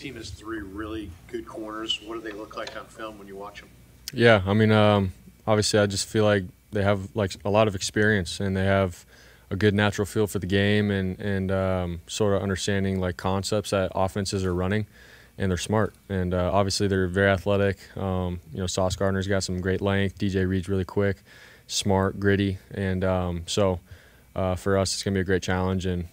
team has three really good corners. What do they look like on film when you watch them? Yeah, I mean, obviously, I just feel like they have like a lot of experience and they have a good natural feel for the game and sort of understanding like concepts that offenses are running, and they're smart. And obviously, they're very athletic. Sauce Gardner's got some great length. DJ Reed's really quick, smart, gritty, and so for us, it's gonna be a great challenge. And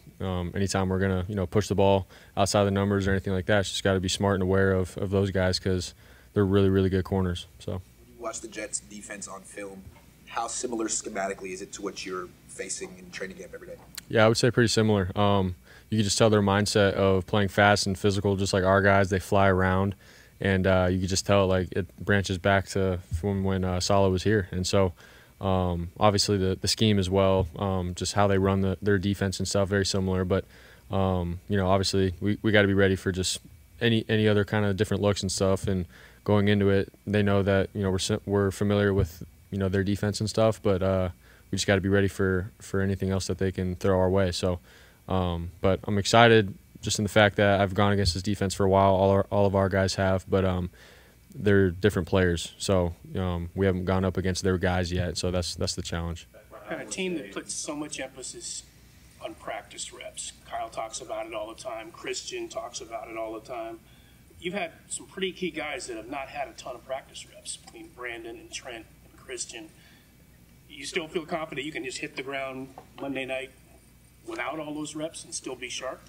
anytime we're gonna push the ball outside the numbers or anything like that, it's just got to be smart and aware of those guys because they're really, really good corners. So when you watch the Jets defense on film, how similar schematically is it to what you're facing in training camp every day? Yeah, I would say pretty similar. You can just tell their mindset of playing fast and physical, just like our guys. They fly around, and you can just tell like it branches back to from when Saleh was here. And so obviously the scheme as well, just how they run their defense and stuff, very similar. But obviously we got to be ready for just any other kind of different looks and stuff. And going into it, they know that we're familiar with their defense and stuff, but we just got to be ready for anything else that they can throw our way. So, but I'm excited just in the fact that I've gone against this defense for a while. All of our guys have, but they're different players. So we haven't gone up against their guys yet. So that's the challenge. And a team that puts so much emphasis on practice reps. Kyle talks about it all the time. Christian talks about it all the time. You've had some pretty key guys that have not had a ton of practice reps between Brandon and Trent and Christian. You still feel confident you can just hit the ground Monday night without all those reps and still be sharp?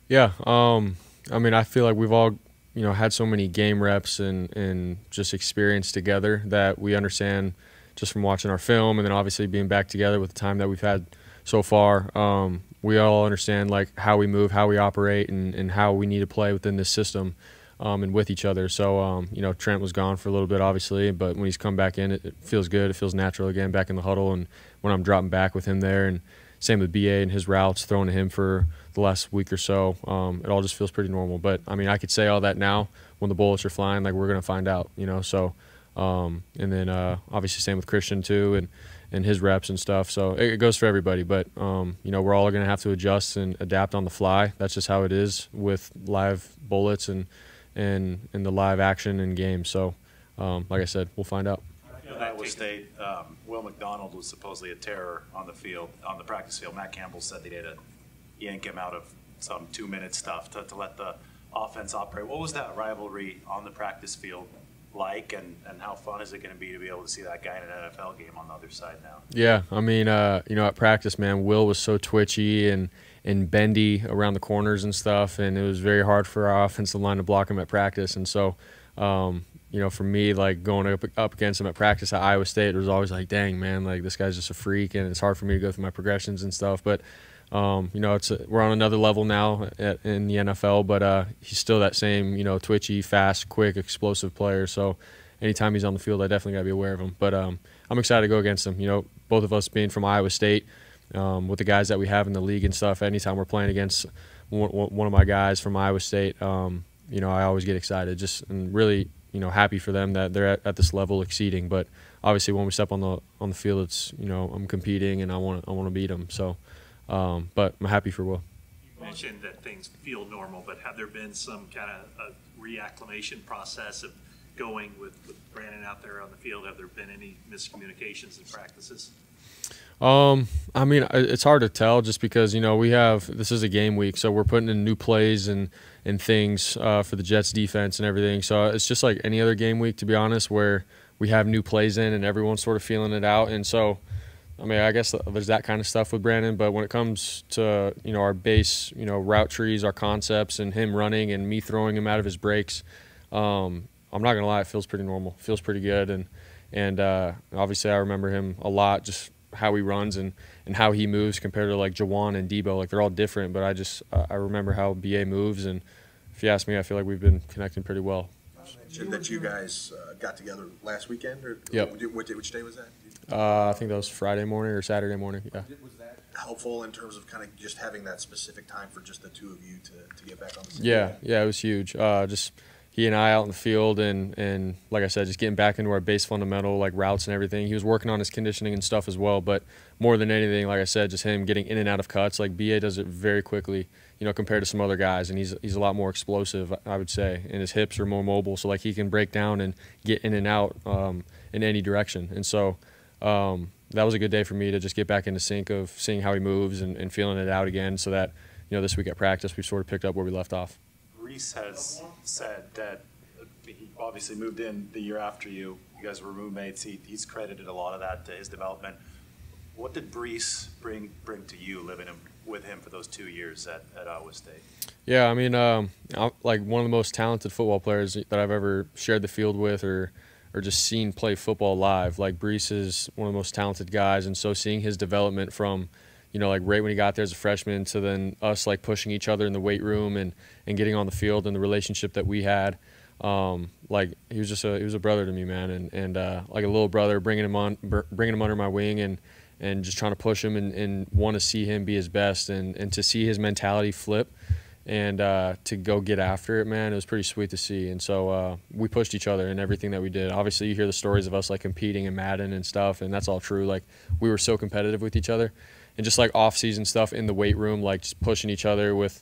Yeah. I mean, I feel like we've all, had so many game reps and just experience together that we understand just from watching our film and then obviously being back together with the time that we've had so far. We all understand like how we move, how we operate, and how we need to play within this system. And with each other. So, Trent was gone for a little bit, obviously, but when he's come back in, it feels good. It feels natural again back in the huddle. And when I'm dropping back with him there, and same with BA and his routes, throwing to him for the last week or so, it all just feels pretty normal. But, I mean, I could say all that now when the bullets are flying, like we're going to find out, So, and then obviously same with Christian too and his reps and stuff. So it goes for everybody. But, we're all going to have to adjust and adapt on the fly. That's just how it is with live bullets and the live action and game. So, like I said, we'll find out. Iowa State, Will McDonald was supposedly a terror on the field, on the practice field. Matt Campbell said they had to yank him out of some 2-minute stuff to let the offense operate. What was that rivalry on the practice field like, and how fun is it going to be able to see that guy in an NFL game on the other side now? Yeah, I mean, at practice, man, Will was so twitchy and bendy around the corners and stuff, and it was very hard for our offensive line to block him at practice. And so, for me, like going up against him at practice at Iowa State, it was always like, dang, man, like this guy's just a freak, and it's hard for me to go through my progressions and stuff. But, we're on another level now in the NFL, but he's still that same, twitchy, fast, quick, explosive player. So anytime he's on the field, I definitely got to be aware of him. But I'm excited to go against him. Both of us being from Iowa State, with the guys that we have in the league and stuff, anytime we're playing against one of my guys from Iowa State, I always get excited and really, happy for them that they're at this level exceeding. But obviously when we step on the field, it's, I'm competing and I want to beat them. So, but I'm happy for Will. You mentioned that things feel normal, but have there been some kind of a reacclimation process of going with Brandon out there on the field? Have there been any miscommunications in practices? I mean, it's hard to tell just because, this is a game week, so we're putting in new plays and things for the Jets defense and everything. So it's just like any other game week, to be honest, where we have new plays in and everyone's sort of feeling it out. And so, I mean, I guess there's that kind of stuff with Brandon, but when it comes to, our base, route trees, our concepts, and him running and me throwing him out of his breaks, I'm not going to lie, it feels pretty normal. It feels pretty good. And obviously I remember him a lot, just how he runs and how he moves compared to like Jawan and Debo. Like they're all different, but I remember how BA moves, and if you ask me, I feel like we've been connecting pretty well. That you guys got together last weekend, or yep. Which day was that? I think that was Friday morning or Saturday morning. Yeah. Was that helpful in terms of kind of just having that specific time for just the two of you to get back on the same Yeah, it was huge. Just he and I out in the field, and like I said, just getting back into our base fundamental, like routes and everything. He was working on his conditioning and stuff as well, but more than anything, like I said, just him getting in and out of cuts. Like BA does it very quickly. compared to some other guys, and he's a lot more explosive, I would say, and his hips are more mobile, so like he can break down and get in and out in any direction. And so that was a good day for me to just get back into sync of seeing how he moves and feeling it out again, so that this week at practice we sort of picked up where we left off. Reese has said that he obviously moved in the year after you. You guys were roommates. He's credited a lot of that to his development. What did Brees bring to you living with him for those 2 years at Iowa State? Yeah, I mean, like one of the most talented football players that I've ever shared the field with or just seen play football live. Like Brees is one of the most talented guys, and so seeing his development from, like right when he got there as a freshman to then us like pushing each other in the weight room and getting on the field and the relationship that we had, like he was a brother to me, man, and like a little brother, bringing him under my wing and just trying to push him and want to see him be his best and to see his mentality flip and to go get after it, man, it was pretty sweet to see. And so we pushed each other in everything that we did. Obviously, you hear the stories of us like competing in Madden and stuff, and that's all true. Like we were so competitive with each other, and just like off-season stuff in the weight room, like just pushing each other with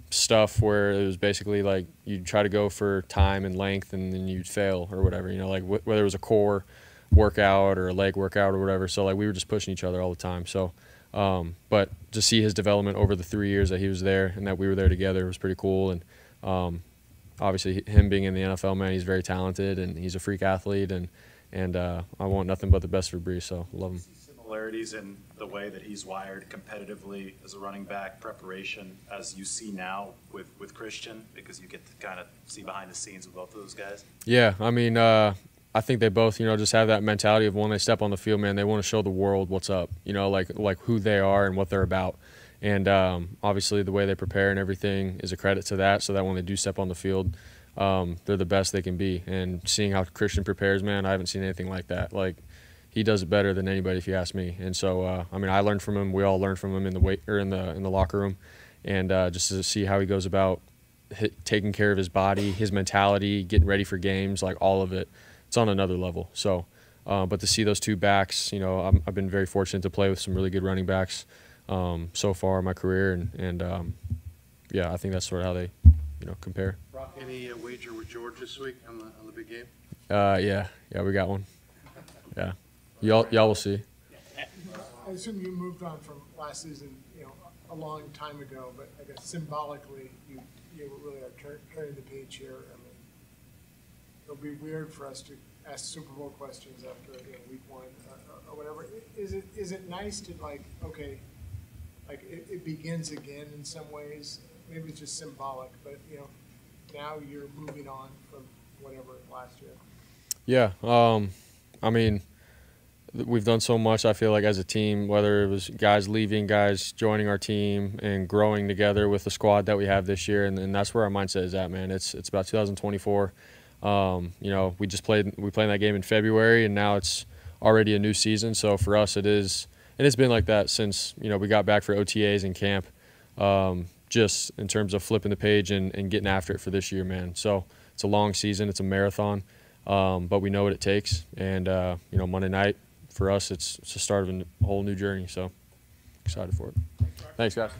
stuff where it was basically like you'd try to go for time and length and then you'd fail or whatever, like whether it was a core workout or a leg workout or whatever. So like we were just pushing each other all the time. So but to see his development over the 3 years that he was there and that we were there together was pretty cool. And obviously him being in the NFL, man, he's very talented and he's a freak athlete, and I want nothing but the best for Brees, so love him. Similarities in the way that he's wired competitively as a running back, preparation, as you see now with Christian, because you get to kind of see behind the scenes with both of those guys? Yeah, I mean, I think they both, just have that mentality of when they step on the field, man, they want to show the world what's up, like who they are and what they're about. And obviously the way they prepare and everything is a credit to that, so that when they do step on the field, they're the best they can be. And seeing how Christian prepares, man, I haven't seen anything like that. Like he does it better than anybody, if you ask me. And so, I mean, I learned from him. We all learned from him in the locker room, and just to see how he goes about taking care of his body, his mentality, getting ready for games, like all of it. It's on another level. So, but to see those two backs, I've been very fortunate to play with some really good running backs so far in my career, and yeah, I think that's sort of how they, compare. Brock, any wager with George this week on the big game? Yeah, we got one. Yeah, y'all will see. I assume you moved on from last season, a long time ago, but I guess symbolically, you really are turning the page here. I mean, it'll be weird for us to ask Super Bowl questions after week one or whatever. Is it nice to it begins again in some ways? Maybe it's just symbolic, but now you're moving on from whatever last year. Yeah, I mean, we've done so much, I feel like, as a team, whether it was guys leaving, guys joining our team, and growing together with the squad that we have this year, and that's where our mindset is at, man. It's about 2024. We played in that game in February, and now it's already a new season. So for us, it's been like that since we got back for OTAs and camp. Just in terms of flipping the page and getting after it for this year, man. So it's a long season, it's a marathon, but we know what it takes. And Monday night for us, it's the start of a whole new journey. So excited for it. Thanks, guys.